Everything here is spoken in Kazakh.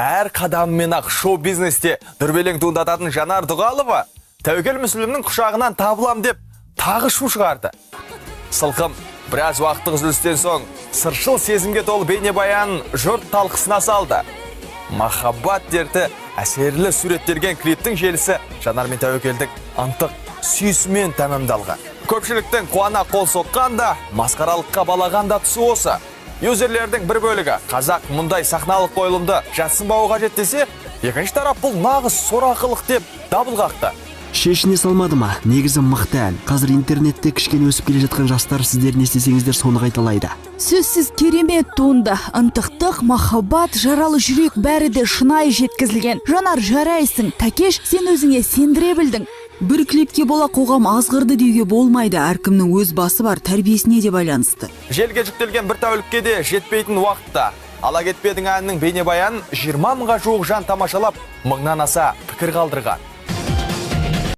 әр қадамымен ақ шоу-бизнесте дүрбелең туындататын Жанар Дұғалова Тәуекел Мүсілімнің құшағынан табылам деп тағы шу шығарды. Сылқым біраз уақыттық үзілістен соң сыршыл сезімге толы бейнебаян жұрт талқысына салды. Махаббат дерті әсерлі суреттелген клиптің желісі Жанар мен Тәуекелдің ынтық сүйісімен тәмамдалған. Көпшіліктің қуана қол соққанда, масқаралыққа балағанда тұсы осы. Юзерлердің бір бөлігі қазақ мұндай сахналық қойылымды жатсынбауы қажет десе, екінші тарап бұл нағыз сорақылық деп дабыл қақты. Шешіне салмады ма? Негізі мықты ән. Қазір интернетте кішкене өсіп келе жатқан жастар сіздер не істесеңіздер соны қайталайды. Сөзсіз керемет туынды, ынтықтық, махаббат, жаралы жүрек бәрі де шынайы жеткізілген. Жанар, жарайсың, Тәкеш, сен өзіңе сендіре білдің. Бір клипке бола қоғам азғырды деуге болмайды, әркімнің өз басы бар, тәрбиесіне де байланысты. Желге жүктелген бір тәулікке де жетпейтін уақытта Ала кетпедің әннің бейнебаян 20 мыңға жуық жан тамашалап, мыңнан аса пікір қалдырған.